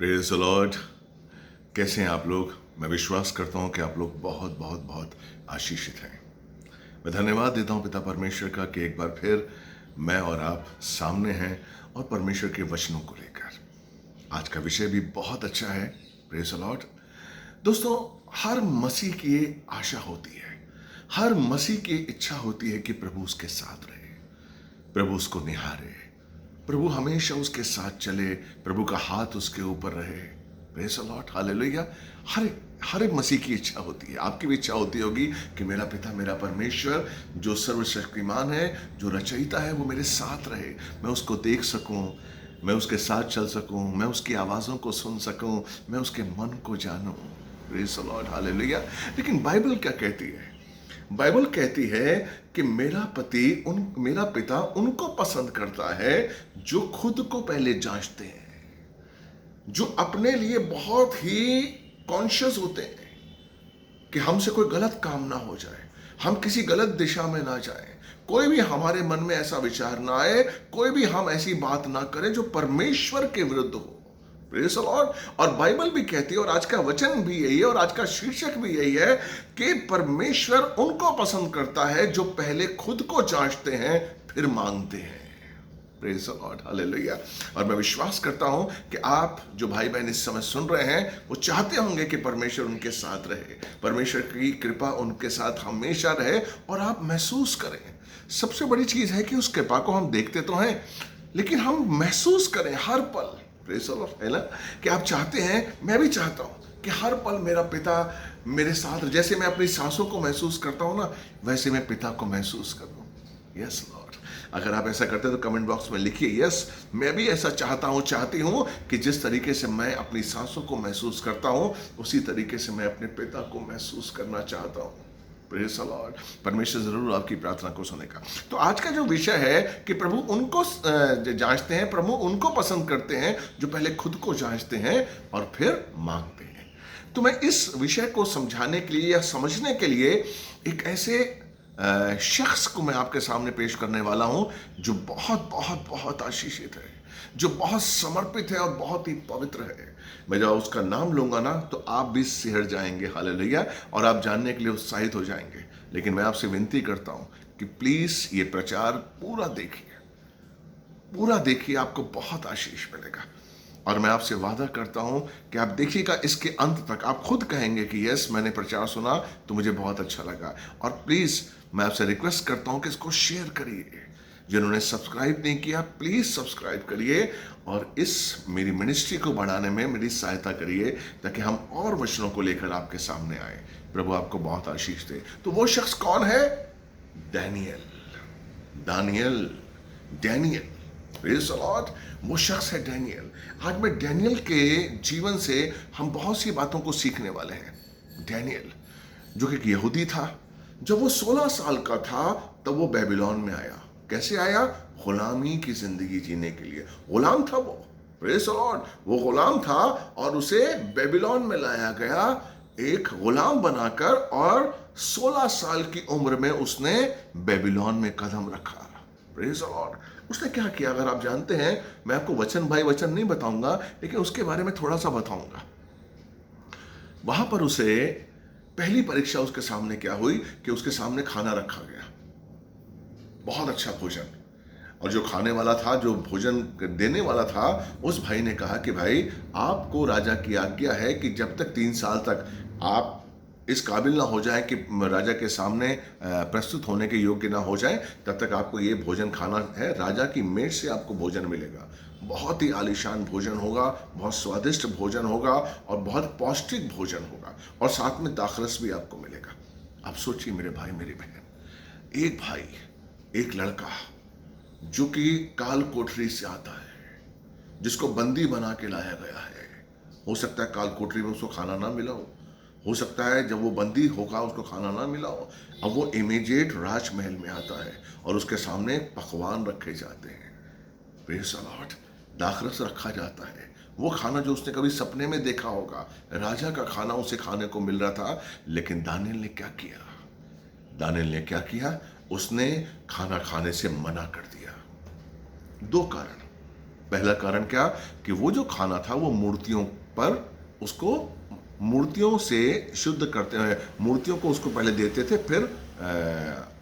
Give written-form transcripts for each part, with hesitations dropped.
Praise the Lord. कैसे हैं आप लोग? मैं विश्वास करता हूं कि आप लोग बहुत बहुत बहुत आशीषित हैं। मैं धन्यवाद देता हूं पिता परमेश्वर का कि एक बार फिर मैं और आप सामने हैं और परमेश्वर के वचनों को लेकर। आज का विषय भी बहुत अच्छा है। Praise the Lord. दोस्तों, हर मसीह की ये आशा होती है, हर मसीह की इच्छा होती है कि प्रभु उसके साथ रहे, प्रभु उसको निहारे, प्रभु हमेशा उसके साथ चले, प्रभु का हाथ उसके ऊपर रहे। Praise the lord, hallelujah. हर एक मसीह की इच्छा होती है, आपकी भी इच्छा होती होगी कि मेरा पिता, मेरा परमेश्वर जो सर्वशक्तिमान है, जो रचयिता है, वो मेरे साथ रहे, मैं उसको देख सकूं, मैं उसके साथ चल सकूं, मैं उसकी आवाज़ों को सुन सकूं, मैं उसके मन को जानूं। Praise the lord, hallelujah. लेकिन बाइबल क्या कहती है? बाइबल कहती है कि मेरा पिता उनको पसंद करता है जो खुद को पहले जांचते हैं, जो अपने लिए बहुत ही कॉन्शियस होते हैं कि हमसे कोई गलत काम ना हो जाए, हम किसी गलत दिशा में ना जाएं, कोई भी हमारे मन में ऐसा विचार ना आए, कोई भी हम ऐसी बात ना करें जो परमेश्वर के विरुद्ध हो। Praise the Lord. और बाइबल भी कहती है, और आज का वचन भी यही है, और आज का शीर्षक भी यही है कि परमेश्वर उनको पसंद करता है जो पहले खुद को जांचते हैं फिर मांगते हैं। Praise the lord, hallelujah. और मैं विश्वास करता हूं कि आप जो भाई बहन इस समय सुन रहे हैं वो चाहते होंगे कि परमेश्वर उनके साथ रहे, परमेश्वर की कृपा उनके साथ हमेशा रहे और आप महसूस करें। सबसे बड़ी चीज है कि उस कृपा को हम देखते तो हैं, लेकिन हम महसूस करें हर पल। प्रेज़ द लॉर्ड, है ना? कि आप चाहते हैं, मैं भी चाहता हूं कि हर पल मेरा पिता मेरे साथ, जैसे मैं अपनी सांसों को महसूस करता हूं ना, वैसे मैं पिता को महसूस करूं। Yes Lord. अगर आप ऐसा करते हैं तो कमेंट बॉक्स में लिखिए, यस मैं भी ऐसा चाहता हूं, चाहती हूं कि जिस तरीके से मैं अपनी सांसों को महसूस करता हूं उसी तरीके से मैं अपने पिता को महसूस करना चाहता हूं। Praise the Lord. परमेश्वर जरूर आपकी प्रार्थना को सुनेगा। तो आज का जो विषय है कि प्रभु उनको जांचते हैं, प्रभु उनको पसंद करते हैं जो पहले खुद को जांचते हैं और फिर मांगते हैं। तो मैं इस विषय को समझाने के लिए या समझने के लिए एक ऐसे शख्स को मैं आपके सामने पेश करने वाला हूं जो बहुत बहुत बहुत आशीषित है, जो बहुत समर्पित है और बहुत ही पवित्र है। मैं जब उसका नाम लूंगा ना तो आप भी सिहर जाएंगे, हालेलुया, और आप जानने के लिए उत्साहित हो जाएंगे। लेकिन मैं आपसे विनती करता हूं कि प्लीज ये प्रचार पूरा देखिए, पूरा देखिए, आपको बहुत आशीष मिलेगा। और मैं आपसे वादा करता हूं कि आप देखिएगा इसके अंत तक, आप खुद कहेंगे कि यस मैंने प्रचार सुना तो मुझे बहुत अच्छा लगा। और प्लीज मैं आपसे रिक्वेस्ट करता हूं कि इसको शेयर करिए। जिन्होंने सब्सक्राइब नहीं किया प्लीज सब्सक्राइब करिए और इस मेरी मिनिस्ट्री को बढ़ाने में मेरी सहायता करिए ताकि हम और वचनों को लेकर आपके सामने आए। प्रभु आपको बहुत आशीष दे। तो वो शख्स कौन है? Daniel. Daniel, Daniel. Praise the Lord. वो शख्स है डैनियल। आज मैं डैनियल के जीवन से हम बहुत सी बातों को सीखने वाले हैं। डैनियल जो कि एक यहूदी था, जब वो 16 साल का था तब वो बेबीलोन में आया। कैसे आया? गुलामी की जिंदगी जीने के लिए। गुलाम था वो। Praise the Lord. वो गुलाम था और उसे बेबीलोन में लाया गया एक गुलाम बनाकर, और 16 साल की उम्र में उसने बेबीलोन में कदम रखा। Praise the Lord. उसने क्या किया अगर आप जानते हैं, मैं आपको वचन बाय वचन नहीं बताऊंगा लेकिन उसके बारे में थोड़ा सा बताऊंगा। वहां पर उसे पहली परीक्षा उसके सामने क्या हुई कि उसके सामने खाना रखा गया, बहुत अच्छा भोजन। और जो खाने वाला था, जो भोजन देने वाला था, उस भाई ने कहा कि भाई आपको राजा की आज्ञा है कि जब तक 3 साल तक आप इस काबिल ना हो जाए कि राजा के सामने प्रस्तुत होने के योग्य ना हो जाए, तब तक आपको ये भोजन खाना है। राजा की मेज से आपको भोजन मिलेगा, बहुत ही आलीशान भोजन होगा, बहुत स्वादिष्ट भोजन होगा और बहुत पौष्टिक भोजन होगा, और साथ में दाखरस भी आपको मिलेगा। आप सोचिए मेरे भाई मेरी बहन, एक भाई, एक लड़का जो कि काल कोठरी से आता है, जिसको बंदी बना के लाया गया है। हो सकता है काल कोठरी में उसको खाना ना मिला हो सकता है जब वो बंदी होगा उसको खाना ना मिला हो। अब वो इमीडिएट राजमहल में आता है और उसके सामने पकवान रखे जाते हैं। Praise the Lord. दाखरस रखा जाता है, वो खाना जो उसने कभी सपने में देखा होगा, राजा का खाना उसे खाने को मिल रहा था। लेकिन दानियल ने क्या किया? दानियल ने क्या किया? उसने खाना खाने से मना कर दिया। 2 कारण। पहला कारण क्या, कि वो जो खाना था वो मूर्तियों पर, उसको मूर्तियों से शुद्ध करते हैं, मूर्तियों को उसको पहले देते थे, फिर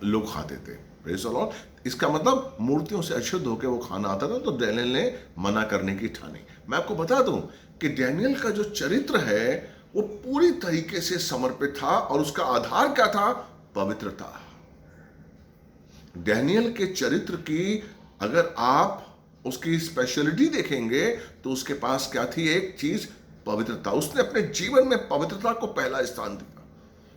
लोग खाते थे। Praise the Lord. इसका मतलब मूर्तियों से अशुद्ध होकर वो खाना आता था, तो डैनियल ने मना करने की ठानी। मैं आपको बता दूं कि डैनियल का जो चरित्र है वो पूरी तरीके से समर्पित था, और उसका आधार क्या था, पवित्रता। डैनियल के चरित्र की अगर आप उसकी स्पेशलिटी देखेंगे तो उसके पास क्या थी, एक चीज, पवित्रता। उसने अपने जीवन में पवित्रता को पहला स्थान दिया।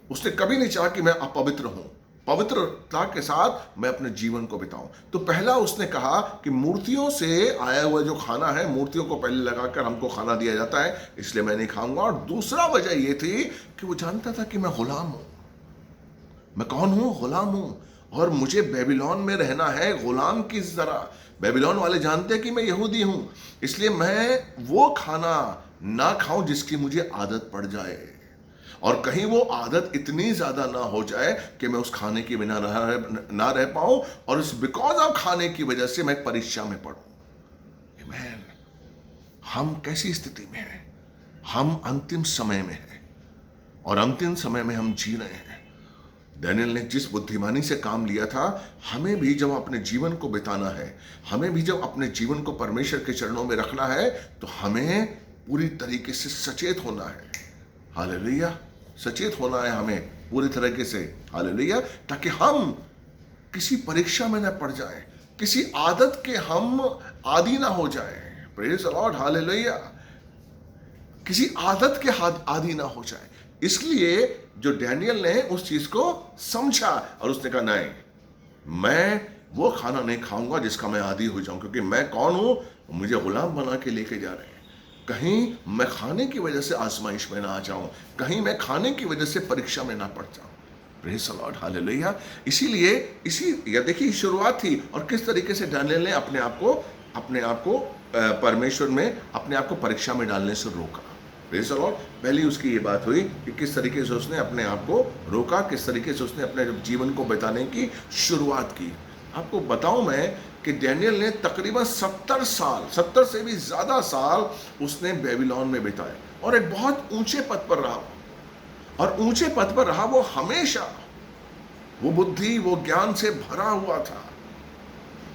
उसने कभी नहीं चाहा कि मैं अपवित्र हूं, पवित्रता के साथ मैं अपने जीवन को बिताऊं। तो पहला उसने कहा कि मूर्तियों से आया हुआ जो खाना है, मूर्तियों को पहले लगाकर हमको खाना दिया जाता है, इसलिए मैं नहीं खाऊंगा। और दूसरा वजह यह थी कि वो जानता था कि मैं गुलाम हूं। मैं कौन हूं, गुलाम हूं, और मुझे बेबीलोन में रहना है गुलाम की तरह। बेबीलोन वाले जानते हैं कि मैं यहूदी हूं, इसलिए मैं वो खाना ना खाऊं जिसकी मुझे आदत पड़ जाए, और कहीं वो आदत इतनी ज्यादा ना हो जाए कि मैं उस खाने के बिना ना रह पाऊं, और उस बिकॉज ऑफ खाने की वजह से मैं परीक्षा में पड़ूं। आमीन। हम कैसी स्थिति में हैं, हम अंतिम समय में हैं, और अंतिम समय में हम जी रहे हैं। डैनियल ने जिस बुद्धिमानी से काम लिया था, हमें भी जब अपने जीवन को बिताना है, हमें भी जब अपने जीवन को परमेश्वर के चरणों में रखना है, तो हमें पूरी तरीके से सचेत होना है। हालेलुया। सचेत होना है हमें पूरी तरीके से। हालेलुया। ताकि हम किसी परीक्षा में न पड़ जाए, किसी आदत के हम आदी ना हो जाए। Praise the lord. हालेलुया। किसी आदत के आदी ना हो जाए। इसलिए जो डैनियल ने उस चीज को समझा, और उसने कहा नहीं, मैं वो खाना नहीं खाऊंगा जिसका मैं आदी हो जाऊं, क्योंकि मैं कौन हूं, मुझे गुलाम बना के लेके जा रहे हैं। कहीं मैं खाने की वजह से आजमाइश में ना आ जाऊं, कहीं मैं खाने की वजह से परीक्षा में ना पड़ जाऊं। Praise the lord. हालेलुया। इसीलिए या देखिए शुरुआत थी, और किस तरीके से डैनियल ने अपने आप को परमेश्वर में अपने आप को परीक्षा में डालने से रोका। Praise the Lord. पहली उसकी ये बात हुई कि किस तरीके से उसने अपने आप को रोका, किस तरीके से उसने अपने जीवन को बिताने की शुरुआत की। आपको बताऊं मैं कि डैनियल ने तकरीबन 70 साल, 70 से भी ज्यादा साल उसने बेबीलोन में बिताए, और एक बहुत ऊंचे पद पर रहा। और ऊंचे पद पर रहा वो हमेशा वो बुद्धि, वो ज्ञान से भरा हुआ था।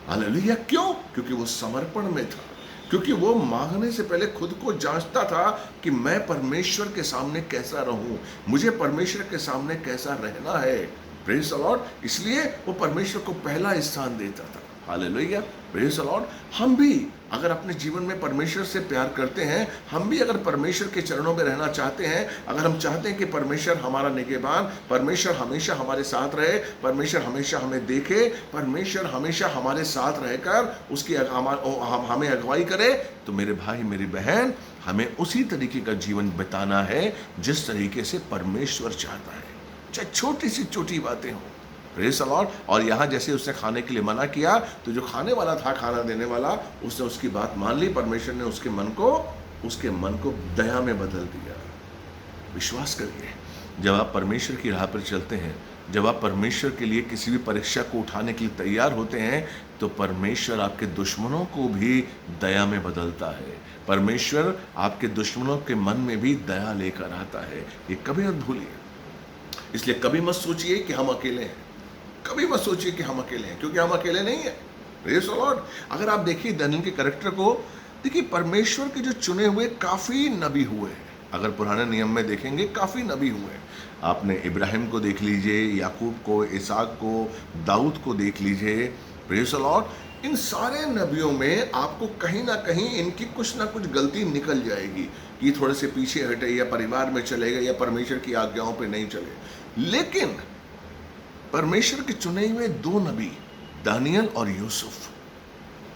हालेलुया। क्यों? क्योंकि वो समर्पण में था, क्योंकि वो मांगने से पहले खुद को जांचता था कि मैं परमेश्वर के सामने कैसा रहूं, मुझे परमेश्वर के सामने कैसा रहना है। Praise the Lord. इसलिए वो परमेश्वर को पहला स्थान देता था। हालेलुया। Praise the Lord. हम भी अगर अपने जीवन में परमेश्वर से प्यार करते हैं, हम भी अगर परमेश्वर के चरणों में रहना चाहते हैं, अगर हम चाहते हैं कि परमेश्वर हमारा निगहबान, परमेश्वर हमेशा हमारे साथ रहे, परमेश्वर हमेशा हमें देखे, परमेश्वर हमेशा हमारे साथ रहकर उसकी हमें अगुवाई करे, तो मेरे भाई मेरी बहन, हमें उसी तरीके का जीवन बिताना है जिस तरीके से परमेश्वर चाहता है, चाहे छोटी सी छोटी बातें हों। Praise the Lord. और यहाँ जैसे उसने खाने के लिए मना किया, तो जो खाने वाला था, खाना देने वाला, उसने उसकी बात मान ली। परमेश्वर ने उसके मन को दया में बदल दिया। विश्वास करिए, जब आप परमेश्वर की राह पर चलते हैं, जब आप परमेश्वर के लिए किसी भी परीक्षा को उठाने के लिए तैयार होते हैं, तो परमेश्वर आपके दुश्मनों को भी दया में बदलता है। परमेश्वर आपके दुश्मनों के मन में भी दया लेकर आता है। ये कभी मत भूलिए। इसलिए कभी मत सोचिए कि हम अकेले हैं, कभी मत सोचिए कि हम अकेले हैं, क्योंकि हम अकेले नहीं हैं। Praise the Lord. अगर आप देखिए डैनियल के कैरेक्टर को, देखिए परमेश्वर के जो चुने हुए काफी नबी हुए हैं। अगर पुराने नियम में देखेंगे, काफी नबी हुए हैं। आपने इब्राहिम को देख लीजिए, याकूब को, इसहाक को, दाऊद को देख लीजिए। Praise the Lord. इन सारे नबियों में आपको कहीं ना कहीं इनकी कुछ ना कुछ गलती निकल जाएगी कि थोड़े से पीछे हटे, या परिवार में चले गए, या परमेश्वर की आज्ञाओं पे नहीं चले। लेकिन परमेश्वर के चुने हुए 2 नबी, दानियल और यूसुफ,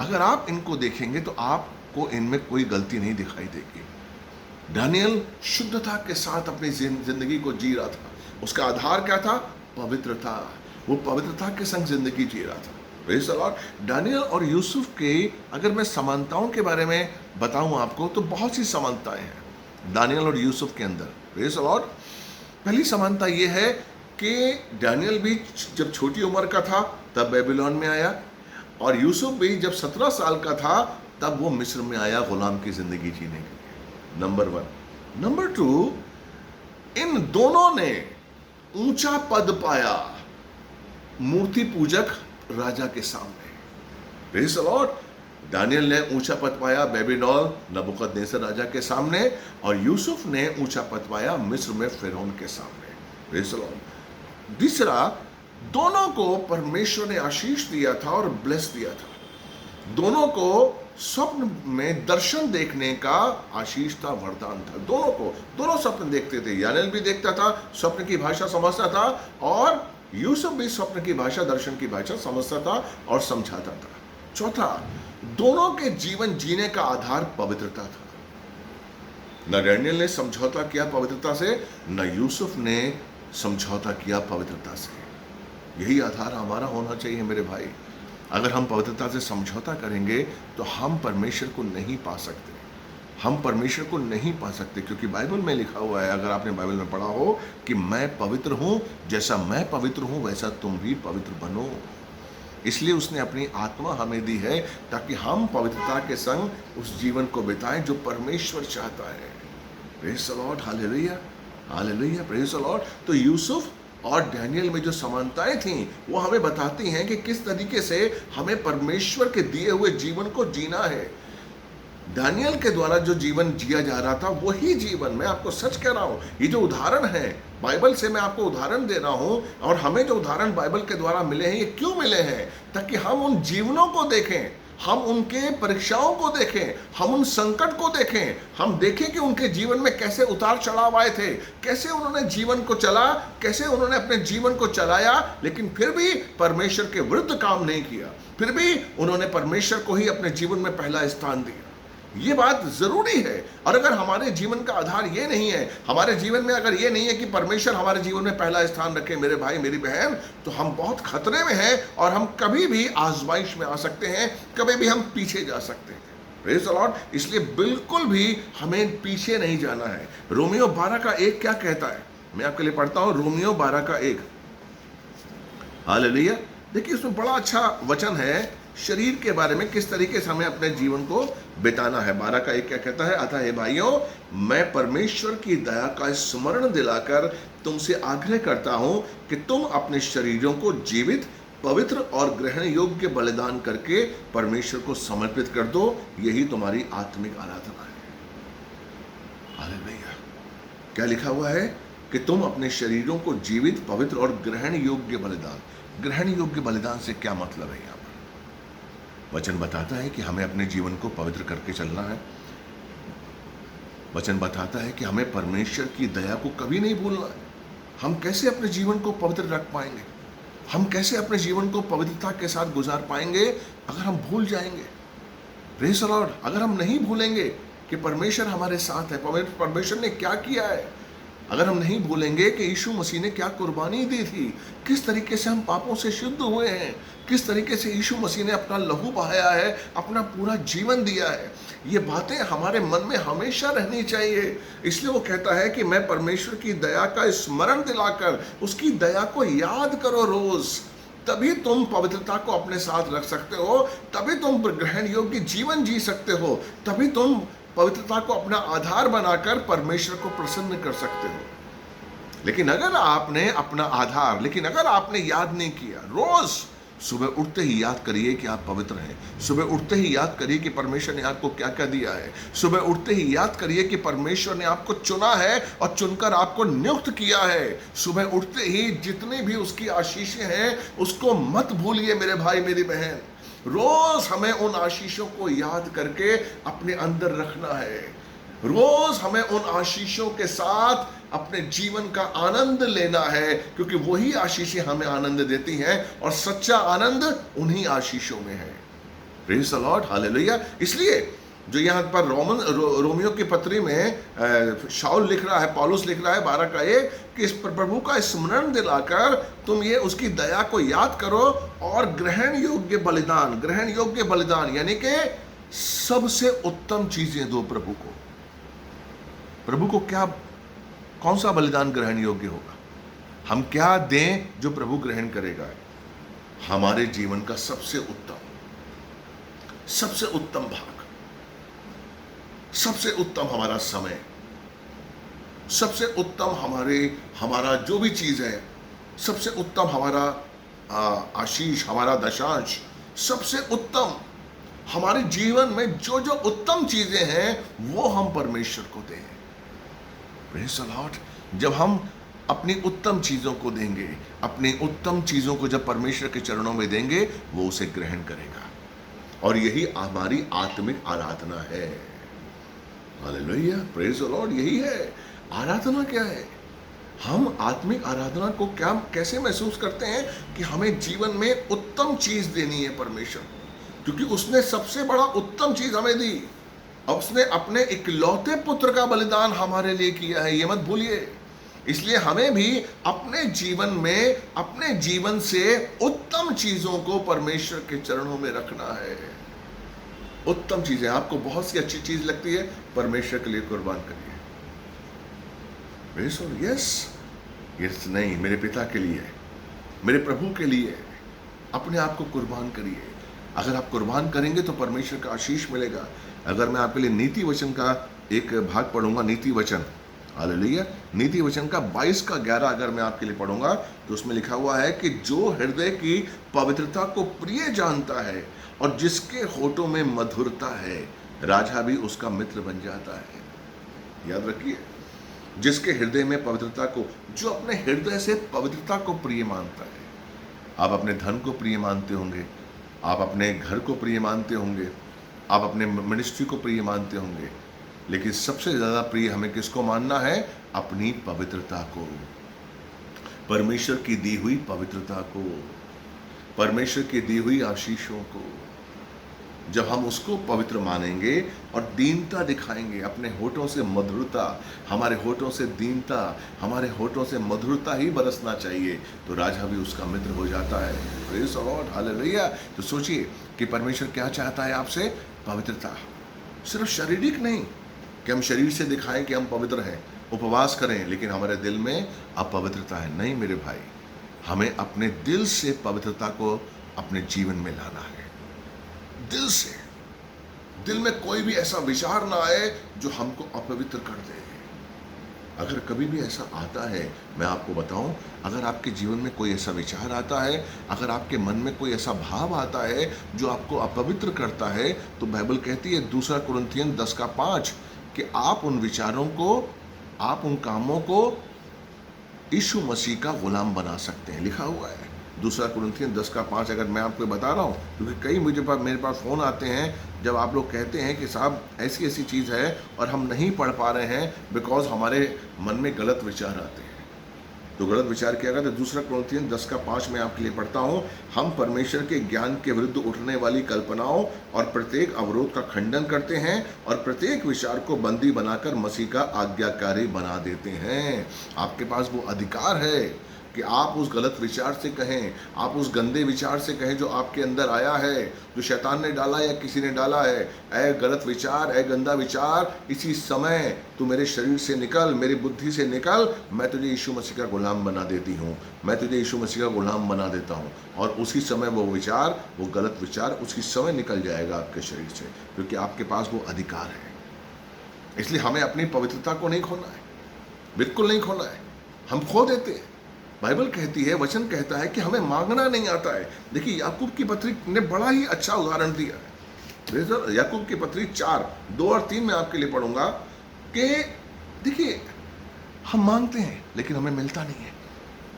अगर आप इनको देखेंगे तो आपको इनमें कोई गलती नहीं दिखाई देगी। दानियल शुद्धता के साथ अपनी जिंदगी को जी रहा था। उसका आधार क्या था? पवित्रता। वो पवित्रता के संग जिंदगी जी रहा था। Praise the Lord. दानियल और यूसुफ के अगर मैं समानताओं के बारे में बताऊं आपको, तो बहुत सी समानताएं हैं दानियल और यूसुफ के अंदर। Praise the Lord. पहली समानता ये है कि दानियल भी जब छोटी उम्र का था तब बेबीलोन में आया, और यूसुफ भी जब 17 साल का था तब वो मिस्र में आया गुलाम की जिंदगी जीने के लिए। नंबर 1। नंबर 2, इन दोनों ने ऊंचा पद पाया मूर्ति पूजक राजा के सामने। Praise the Lord. दानियल ने ऊंचा पद पाया बेबीलोन नबूकदनेस्सर राजा के सामने, और यूसुफ ने ऊंचा पद पाया मिस्र में फिरौन के सामने। Praise the Lord. तीसरा, दोनों को परमेश्वर ने आशीष दिया था और ब्लेस दिया था। दोनों को स्वप्न में दर्शन देखने का आशीष था, वरदान था। दोनों स्वप्न देखते थे। दानियल भी देखता था, स्वप्न की भाषा समझता था, और यूसुफ भी स्वप्न की भाषा, दर्शन की भाषा समझता था और समझाता था। चौथा, दोनों के जीवन जीने का आधार पवित्रता था। न दानियल ने समझौता किया पवित्रता से, न यूसुफ ने समझौता किया पवित्रता से। यही आधार हमारा होना चाहिए मेरे भाई। अगर हम पवित्रता से समझौता करेंगे तो हम परमेश्वर को नहीं पा सकते। हम परमेश्वर को नहीं पा सकते, क्योंकि बाइबल में लिखा हुआ है, अगर आपने बाइबल में पढ़ा हो, कि मैं पवित्र हूं, जैसा मैं पवित्र हूं वैसा तुम भी पवित्र बनो। इसलिए उसने अपनी आत्मा हमें दी है ताकि हम पवित्रता के संग उस जीवन को बिताएं जो परमेश्वर चाहता है। Praise the lord, hallelujah, hallelujah, praise the Lord. तो यूसुफ और दानियल में जो समानताएं थीं वो हमें बताती हैं कि किस तरीके से हमें परमेश्वर के दिए हुए जीवन को जीना है। दानियल के द्वारा जो जीवन जिया जा रहा था वही जीवन, मैं आपको सच कह रहा हूं, ये जो उदाहरण है बाइबल से मैं आपको उदाहरण दे रहा हूं, और हमें जो उदाहरण बाइबल के द्वारा मिले हैं, ये क्यों मिले हैं? ताकि हम उन जीवनों को देखें, हम उनके परीक्षाओं को देखें, हम उन संकट को देखें, हम देखें कि उनके जीवन में कैसे उतार चढ़ाव आए थे, कैसे उन्होंने जीवन को चला, कैसे उन्होंने अपने जीवन को चलाया, लेकिन फिर भी परमेश्वर के विरुद्ध काम नहीं किया, फिर भी उन्होंने परमेश्वर को ही अपने जीवन में पहला स्थान दिया। ये बात जरूरी है। और अगर हमारे जीवन का आधार ये नहीं है, हमारे जीवन में अगर ये नहीं है कि परमेश्वर हमारे जीवन में पहला स्थान रखे मेरे भाई मेरी बहन, तो हम बहुत खतरे में हैं और हम कभी भी आजमाइश में आ सकते हैं, कभी भी हम पीछे जा सकते हैं। Praise the Lord. इसलिए बिल्कुल भी हमें पीछे नहीं जाना है। रोमियो 12:1 क्या कहता है, मैं आपके लिए पढ़ता हूं। Romeo 12:1, hallelujah. देखिए उसमें बड़ा अच्छा वचन है शरीर के बारे में, किस तरीके से हमें अपने जीवन को बिताना है। 12:1 क्या कहता है? अतः हे भाइयों, मैं परमेश्वर की दया का स्मरण दिलाकर तुमसे आग्रह करता हूं कि तुम अपने शरीरों को जीवित, पवित्र और ग्रहण योग्य बलिदान करके परमेश्वर को समर्पित कर दो, यही तुम्हारी आत्मिक आराधना है। हालेलुया। क्या लिखा हुआ है? कि तुम अपने शरीरों को जीवित, पवित्र और ग्रहण योग्य बलिदान। ग्रहण योग्य बलिदान से क्या मतलब है? यहाँ पर वचन बताता है कि हमें अपने जीवन को पवित्र करके चलना है। वचन बताता है कि हमें परमेश्वर की दया को कभी नहीं भूलना है। हम कैसे अपने जीवन को पवित्र रख पाएंगे? हम कैसे अपने जीवन को पवित्रता के साथ गुजार पाएंगे अगर हम भूल जाएंगे? Praise the Lord. अगर हम नहीं भूलेंगे कि परमेश्वर हमारे साथ है, परमेश्वर ने क्या किया है, अगर हम नहीं भूलेंगे कि यीशु मसीह ने क्या कुर्बानी दी थी, किस तरीके से हम पापों से शुद्ध हुए हैं, किस तरीके से यीशु मसीह ने अपना लहू बहाया है, अपना पूरा जीवन दिया है, ये बातें हमारे मन में हमेशा रहनी चाहिए। इसलिए वो कहता है कि मैं परमेश्वर की दया का स्मरण दिलाकर उसकी दया को याद करो रोज, तभी तुम पवित्रता को अपने साथ रख सकते हो, तभी तुम ग्रहण योग्य जीवन जी सकते हो, तभी तुम पवित्रता को अपना आधार बनाकर परमेश्वर को प्रसन्न कर सकते हो। लेकिन अगर आपने याद नहीं किया, रोज सुबह उठते ही याद करिए कि आप पवित्र हैं। सुबह उठते ही याद करिए कि परमेश्वर ने आपको क्या क्या दिया है। सुबह उठते ही याद करिए कि परमेश्वर ने आपको चुना है और चुनकर आपको नियुक्त किया है। सुबह उठते ही जितनी भी उसकी आशीषें हैं उसको मत भूलिए मेरे भाई मेरी बहन। रोज हमें उन आशीषों को याद करके अपने अंदर रखना है। रोज हमें उन आशीषों के साथ अपने जीवन का आनंद लेना है, क्योंकि वही आशीषें हमें आनंद देती हैं और सच्चा आनंद उन्हीं आशीषों में है। Praise the lord, hallelujah. इसलिए जो यहाँ पर रोमियो की पत्री में शाऊल लिख रहा है, पौलुस लिख रहा है 12:1 कि इस प्रभु का स्मरण दिलाकर तुम ये उसकी दया को याद करो और ग्रहण योग्य बलिदान यानी कि सबसे उत्तम चीजें दो प्रभु को। प्रभु को कौन सा बलिदान ग्रहण योग्य होगा? हम क्या दें जो प्रभु ग्रहण करेगा? हमारे जीवन का सबसे उत्तम भाग, सबसे उत्तम हमारा समय, सबसे उत्तम हमारा जो भी चीज है, सबसे उत्तम हमारा आशीष, हमारा दशांश, सबसे उत्तम हमारे जीवन में जो जो उत्तम चीजें हैं वो हम परमेश्वर को दें। Praise the Lord. जब हम अपनी उत्तम चीजों को देंगे, अपनी उत्तम चीजों को जब परमेश्वर के चरणों में देंगे, वो उसे ग्रहण करेगा। और यही हमारी आत्मिक आराधना है। Hallelujah, praise the Lord. यही है आराधना। क्या है? हम आत्मिक आराधना को कैसे महसूस करते हैं कि हमें जीवन में उत्तम चीज देनी है परमेश्वर को, क्योंकि उसने सबसे बड़ा उत्तम चीज हमें दी। अब उसने अपने इकलौते पुत्र का बलिदान हमारे लिए किया है, ये मत भूलिए। इसलिए हमें भी अपने जीवन में, अपने जीवन से उत्तम चीजों को परमेश्वर के चरणों में रखना है। उत्तम चीजें, आपको बहुत सी अच्छी चीज लगती है, परमेश्वर के लिए कुर्बान करिए। यस यस, नहीं, मेरे पिता के लिए, मेरे प्रभु के लिए अपने आप को कुर्बान करिए। अगर आप कुर्बान करेंगे तो परमेश्वर का आशीष मिलेगा। अगर मैं आपके लिए नीति वचन का एक भाग पढ़ूंगा, नीति वचन, हालेलुया, नीति वचन का 22 का 11 अगर मैं आपके लिए पढ़ूंगा तो उसमें लिखा हुआ है कि जो हृदय की पवित्रता को प्रिय जानता है और जिसके होठों में मधुरता है, राजा भी उसका मित्र बन जाता है। याद रखिए, जिसके हृदय में पवित्रता को, जो अपने हृदय से पवित्रता को प्रिय मानता है। आप अपने धन को प्रिय मानते होंगे, आप अपने घर को प्रिय मानते होंगे, आप अपने मिनिस्ट्री को प्रिय मानते होंगे, लेकिन सबसे ज्यादा प्रिय हमें किसको मानना है? अपनी पवित्रता को, परमेश्वर की दी हुई पवित्रता को, परमेश्वर की दी हुई आशीषों को। जब हम उसको पवित्र मानेंगे और दीनता दिखाएंगे, अपने होठों से मधुरता, हमारे होठों से दीनता, हमारे होठों से मधुरता ही बरसना चाहिए, तो राजा भी उसका मित्र हो जाता है। Praise the lord, hallelujah. तो सोचिए कि परमेश्वर क्या चाहता है आपसे? पवित्रता। सिर्फ शारीरिक नहीं कि हम शरीर से दिखाएं कि हम पवित्र हैं, उपवास करें, लेकिन हमारे दिल में अपवित्रता है। नहीं मेरे भाई, हमें अपने दिल से पवित्रता को अपने जीवन में लाना है। दिल से, दिल में कोई भी ऐसा विचार ना आए जो हमको अपवित्र कर दे। अगर कभी भी ऐसा आता है, मैं आपको बताऊं, अगर आपके जीवन में कोई ऐसा विचार आता है, अगर आपके मन में कोई ऐसा भाव आता है जो आपको अपवित्र करता है, तो बाइबल कहती है 2 कुरिन्थियन 10:5 कि आप उन विचारों को, आप उन कामों को यीशु मसीह का गुलाम बना सकते हैं। लिखा हुआ है 2 कुरिन्थियन 10:5। अगर मैं आपको बता रहा हूँ, क्योंकि कई मेरे पास फ़ोन आते हैं जब आप लोग कहते हैं कि साहब ऐसी ऐसी चीज़ है और हम नहीं पढ़ पा रहे हैं बिकॉज हमारे मन में गलत विचार आते हैं। तो गलत विचार किया गया। तो 2 कुरिन्थियन 10:5 में आपके लिए पढ़ता हूँ, हम परमेश्वर के ज्ञान के विरुद्ध उठने वाली कल्पनाओं और प्रत्येक अवरोध का खंडन करते हैं और प्रत्येक विचार को बंदी बनाकर मसीह का आज्ञाकारी बना देते हैं। आपके पास वो अधिकार है कि आप उस गलत विचार से कहें, आप उस गंदे विचार से कहें जो आपके अंदर आया है, जो शैतान ने डाला या किसी ने डाला है। ऐ गलत विचार, ऐ गंदा विचार, इसी समय तू मेरे शरीर से निकल, मेरी बुद्धि से निकल, मैं तुझे यीशु मसीह का गुलाम बना देती हूँ, मैं तुझे यीशु मसीह का गुलाम बना देता हूँ। और उसी समय वो विचार, वो गलत विचार उसी समय निकल जाएगा आपके शरीर से, क्योंकि आपके पास वो अधिकार है। इसलिए हमें अपनी पवित्रता को नहीं खोना है, बिल्कुल नहीं खोना है। हम खो देते हैं। बाइबल कहती है, वचन कहता है कि हमें मांगना नहीं आता है। देखिए, याकूब की पत्री ने बड़ा ही अच्छा उदाहरण दिया है। याकूब की पत्री 4:2 और 3 में आपके लिए पढ़ूंगा कि देखिए, हम मांगते हैं लेकिन हमें मिलता नहीं है,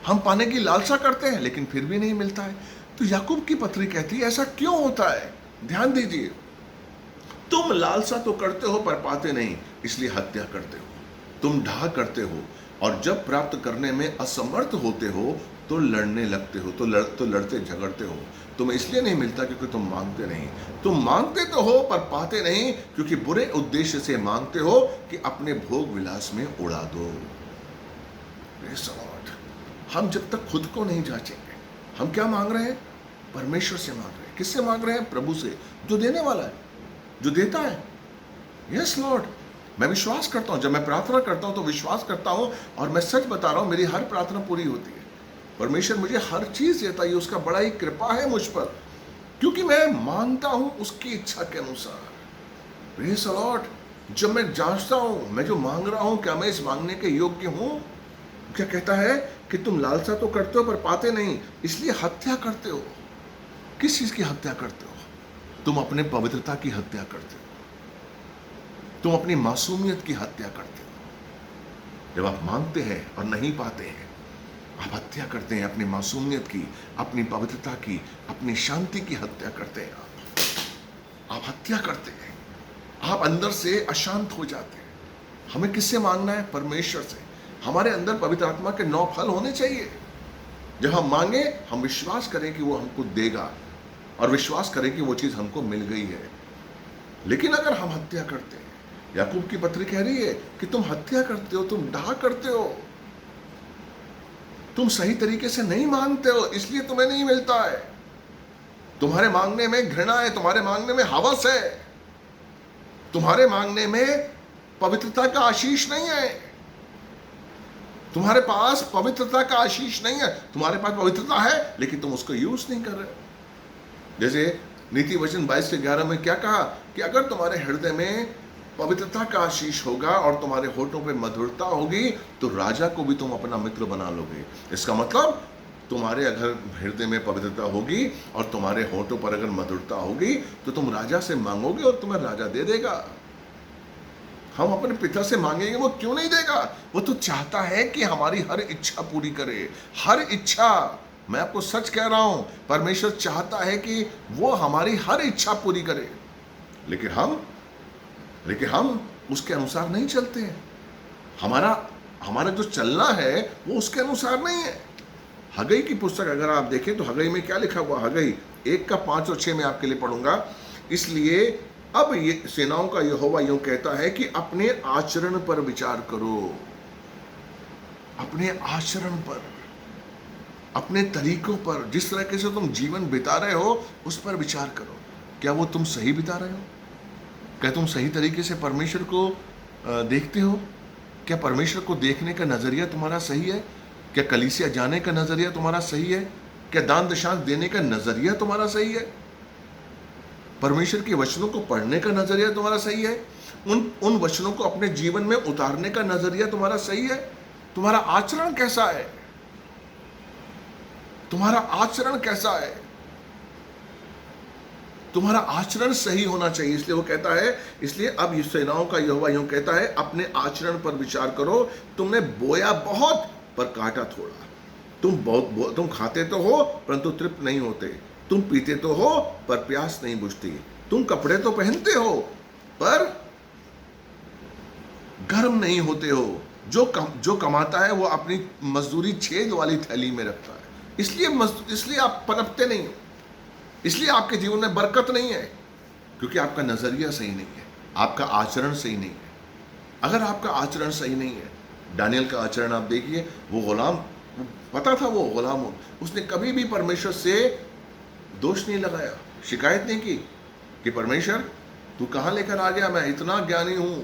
हम पाने की लालसा करते हैं लेकिन फिर भी नहीं मिलता है। तो याकूब की पत्री कहती है ऐसा क्यों होता है? ध्यान दीजिए, तुम लालसा तो करते हो पर पाते नहीं, इसलिए हत्या करते हो। तुम ढा करते हो और जब प्राप्त करने में असमर्थ होते हो तो लड़ने लगते हो, तो लड़ते झगड़ते हो। तुम्हें इसलिए नहीं मिलता क्योंकि तुम मांगते नहीं। तुम मांगते तो हो पर पाते नहीं, क्योंकि बुरे उद्देश्य से मांगते हो कि अपने भोग विलास में उड़ा दो। हम जब तक खुद को नहीं जांचेंगे, हम क्या मांग रहे हैं? परमेश्वर से मांग रहे हैं। किससे मांग रहे हैं? प्रभु से, जो देने वाला है, जो देता है। यस लॉर्ड, मैं विश्वास करता हूं, जब मैं प्रार्थना करता हूं तो विश्वास करता हूं, और मैं सच बता रहा हूं, मेरी हर प्रार्थना पूरी होती है। परमेश्वर मुझे हर चीज देता है, उसका बड़ा ही कृपा है मुझ पर, क्योंकि मैं मांगता हूं उसकी इच्छा के अनुसार। Praise the Lord. जब मैं जांचता हूं, मैं जो मांग रहा हूं, क्या मैं इस मांगने के योग्य हूं? क्या कहता है कि तुम लालसा तो करते हो पर पाते नहीं, इसलिए हत्या करते हो। किस चीज की हत्या करते हो? तुम अपने पवित्रता की हत्या करते हो, तुम अपनी मासूमियत की हत्या करते हो। जब आप मांगते हैं और नहीं पाते हैं, आप हत्या करते हैं अपनी मासूमियत की, अपनी पवित्रता की, अपनी शांति की हत्या करते हैं। आप हत्या करते हैं, आप अंदर से अशांत हो जाते हैं। हमें किससे मांगना है? परमेश्वर से। हमारे अंदर पवित्र आत्मा के 9 फल होने चाहिए। जब हम मांगे, हम विश्वास करें कि वो हमको देगा और विश्वास करें कि वो चीज हमको मिल गई है। लेकिन अगर हम हत्या करते हैं, याकूब की पत्री कह रही है कि तुम हत्या करते हो, तुम डाह करते हो, तुम सही तरीके से नहीं मांगते हो, इसलिए तुम्हें नहीं मिलता है। तुम्हारे मांगने में घृणा है, तुम्हारे मांगने में हवस है, तुम्हारे मांगने में पवित्रता का आशीष नहीं है। तुम्हारे पास पवित्रता का आशीष नहीं है। तुम्हारे पास पवित्रता है लेकिन तुम उसको यूज नहीं कर रहे। जैसे नीति वचन 22:11 में क्या कहा कि अगर तुम्हारे हृदय में पवित्रता का आशीष होगा और तुम्हारे होठों पे मधुरता होगी तो राजा को भी तुम अपना मित्र बना लोगे। इसका मतलब तुम्हारे अगर हृदय में पवित्रता होगी और तुम्हारे होठों पर अगर मधुरता होगी तो तुम राजा से मांगोगे और तुम्हें राजा दे देगा। हम अपने पिता से मांगेंगे, वो क्यों नहीं देगा? वो तो चाहता है कि हमारी हर इच्छा पूरी करे। हर इच्छा, मैं आपको सच कह रहा हूं, परमेश्वर चाहता है कि वो हमारी हर इच्छा पूरी करे। लेकिन हम उसके अनुसार नहीं चलते हैं। हमारा जो चलना है वो उसके अनुसार नहीं है। हगई की पुस्तक अगर आप देखें तो हगई में क्या लिखा हुआ? हगई 1:5 और 6 में आपके लिए पढ़ूंगा। इसलिए अब ये सेनाओं का यहोवा यूं कहता है कि अपने आचरण पर विचार करो। अपने आचरण पर, अपने तरीकों पर, जिस तरीके से तुम जीवन बिता रहे हो उस पर विचार करो। क्या वो तुम सही बिता रहे हो? क्या तुम सही तरीके से परमेश्वर को देखते हो? क्या परमेश्वर को देखने का नजरिया तुम्हारा सही है? क्या कलीसिया जाने का नजरिया तुम्हारा सही है? क्या दान दशांश देने का नजरिया तुम्हारा सही है? परमेश्वर के वचनों को पढ़ने का नजरिया तुम्हारा सही है? उन वचनों को अपने जीवन में उतारने का नजरिया तुम्हारा सही है? तुम्हारा आचरण कैसा है? तुम्हारा आचरण कैसा है? तुम्हारा आचरण सही होना चाहिए। इसलिए वो कहता है, इसलिए अब सेनाओं का यहोवा यूं कहता है, अपने आचरण पर विचार करो। तुमने बोया बहुत पर काटा थोड़ा। तुम खाते तो हो परंतु तृप्त नहीं होते। तुम पीते तो हो पर प्यास नहीं बुझती। तुम कपड़े तो पहनते हो पर गर्म नहीं होते हो। जो कमाता है वो अपनी मजदूरी छेद वाली थैली में रखता है। इसलिए आप पनपते नहीं हो। इसलिए आपके जीवन में बरकत नहीं है, क्योंकि आपका नजरिया सही नहीं है, आपका आचरण सही नहीं है। अगर आपका आचरण सही नहीं है, दानियल का आचरण आप देखिए, वो गुलाम, पता था वो गुलाम हो, उसने कभी भी परमेश्वर से दोष नहीं लगाया, शिकायत नहीं की कि परमेश्वर तू कहाँ लेकर आ गया, मैं इतना ज्ञानी हूं,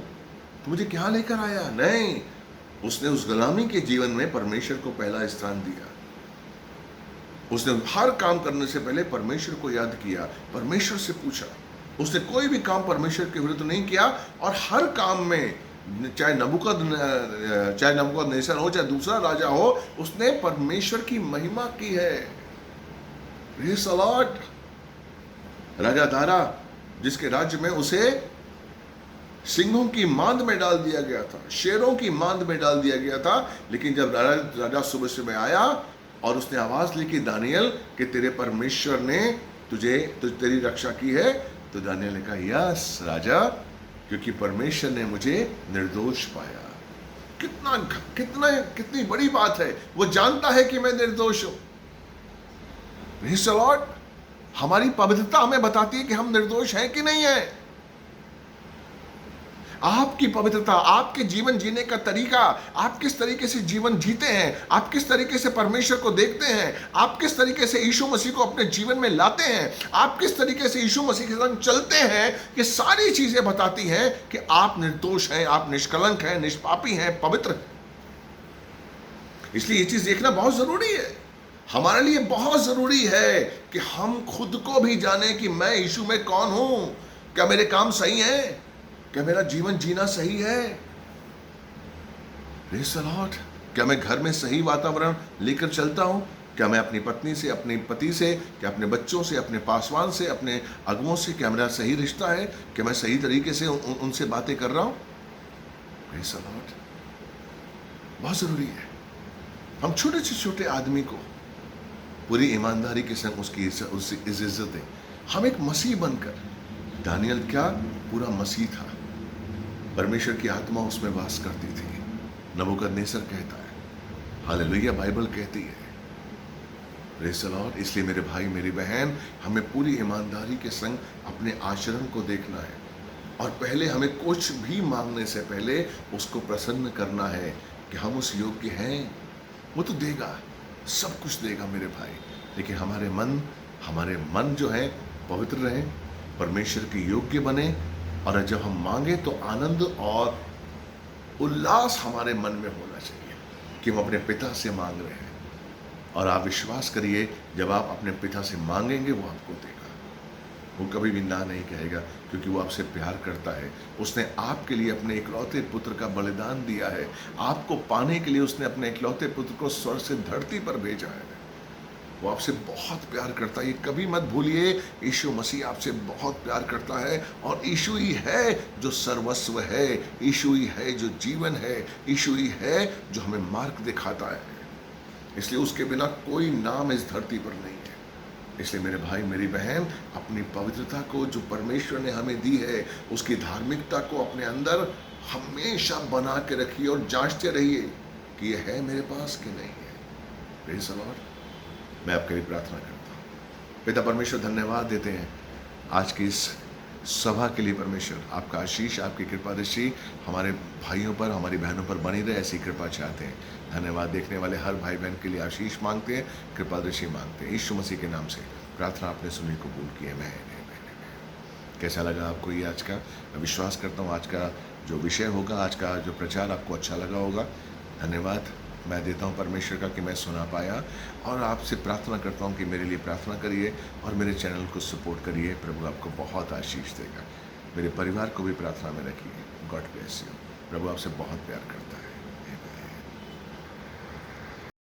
तू मुझे क्या लेकर आया। नहीं, उसने उस गुलामी के जीवन में परमेश्वर को पहला स्थान दिया। उसने हर काम करने से पहले परमेश्वर को याद किया, परमेश्वर से पूछा। उसने कोई भी काम परमेश्वर के विरुद्ध नहीं किया और हर काम में, चाहे नबूकदनेस्सर हो, चाहे दूसरा राजा हो, उसने परमेश्वर की महिमा की है। Praise the lord. राजा दारा, जिसके राज्य में उसे सिंहों की मांद में डाल दिया गया था, शेरों की मांद में डाल दिया गया था, लेकिन जब राजा सुबह सुबह आया और उसने आवाज ली कि दानियल कि तेरे परमेश्वर ने तेरी रक्षा की है, तो दानियल ने कहा यस राजा, क्योंकि परमेश्वर ने मुझे निर्दोष पाया। कितनी बड़ी बात है। वो जानता है कि मैं निर्दोष हूं। Praise the Lord. हमारी पवित्रता हमें बताती है कि हम निर्दोष हैं कि नहीं है। आपकी पवित्रता, आपके जीवन जीने का तरीका, आप किस तरीके से जीवन जीते हैं, आप किस तरीके से परमेश्वर को देखते हैं, आप किस तरीके से यीशु मसीह को अपने जीवन में लाते हैं, आप किस तरीके से यीशु मसीह के संग चलते हैं, ये सारी चीजें बताती हैं कि आप निर्दोष हैं, आप निष्कलंक हैं, निष्पापी हैं, पवित्र। इसलिए ये चीज देखना बहुत जरूरी है। हमारे लिए बहुत जरूरी है कि हम खुद को भी जाने कि मैं यीशु में कौन हूं। क्या मेरे काम सही हैं? क्या मेरा जीवन जीना सही है? Praise the Lord. क्या मैं घर में सही वातावरण लेकर चलता हूँ? क्या मैं अपनी पत्नी से, अपने पति से, क्या अपने बच्चों से, अपने पासवान से, अपने अगुओं से, क्या मेरा सही रिश्ता है? क्या मैं सही तरीके से उनसे बातें कर रहा हूँ? Praise the Lord. बहुत ज़रूरी है। हम छोटे से छोटे आदमी को पूरी ईमानदारी के संग उसकी इज्जत दें। हम एक मसीह बनकर, दानियल क्या पूरा मसीह था, परमेश्वर की आत्मा उसमें वास करती थी। नबूकदनेस्सर कहता है, हालेलुया, बाइबल कहती है। Praise the Lord. इसलिए मेरे भाई, मेरी बहन, हमें पूरी ईमानदारी के संग अपने आचरण को देखना है और पहले हमें कुछ भी मांगने से पहले उसको प्रसन्न करना है कि हम उस योग्य हैं। वो तो देगा, सब कुछ देगा मेरे भाई, लेकिन हमारे मन जो है पवित्र रहे, परमेश्वर के योग्य बने। और जब हम मांगे तो आनंद और उल्लास हमारे मन में होना चाहिए कि हम अपने पिता से मांग रहे हैं। और आप विश्वास करिए, जब आप अपने पिता से मांगेंगे वो आपको देगा। वो कभी भी ना नहीं कहेगा, क्योंकि वो आपसे प्यार करता है। उसने आपके लिए अपने इकलौते पुत्र का बलिदान दिया है। आपको पाने के लिए उसने अपने इकलौते पुत्र को स्वर्ग से धरती पर भेजा है। वो आपसे बहुत प्यार करता है, ये कभी मत भूलिए। यीशु मसीह आपसे बहुत प्यार करता है और यीशु ही है जो सर्वस्व है, यीशु ही है जो जीवन है, यीशु ही है जो हमें मार्ग दिखाता है। इसलिए उसके बिना कोई नाम इस धरती पर नहीं है। इसलिए मेरे भाई, मेरी बहन, अपनी पवित्रता को जो परमेश्वर ने हमें दी है, उसकी धार्मिकता को अपने अंदर हमेशा बना के रखिए और जांचते रहिए कि यह है मेरे पास कि नहीं है। Praise the Lord. मैं आपके लिए प्रार्थना करता हूँ। पिता परमेश्वर, धन्यवाद देते हैं आज की इस सभा के लिए। परमेश्वर, आपका आशीष, आपकी कृपा दृष्टि हमारे भाइयों पर, हमारी बहनों पर बनी रहे, ऐसी कृपा चाहते हैं। धन्यवाद। देखने वाले हर भाई बहन के लिए आशीष मांगते हैं, कृपा दृष्टि मांगते हैं। यीशु मसीह के नाम से प्रार्थना आपने सुनी, कबूल की है। मैं कैसा लगा आपको ये आज का? मैं विश्वास करता हूँ आज का जो विषय होगा, आज का जो प्रचार आपको अच्छा लगा होगा। धन्यवाद मैं देता हूँ परमेश्वर का कि मैं सुना पाया, और आपसे प्रार्थना करता हूँ कि मेरे लिए प्रार्थना करिए और मेरे चैनल को सपोर्ट करिए। प्रभु आपको बहुत आशीष देगा। मेरे परिवार को भी प्रार्थना में रखिए। God bless you. प्रभु आपसे बहुत प्यार करता है।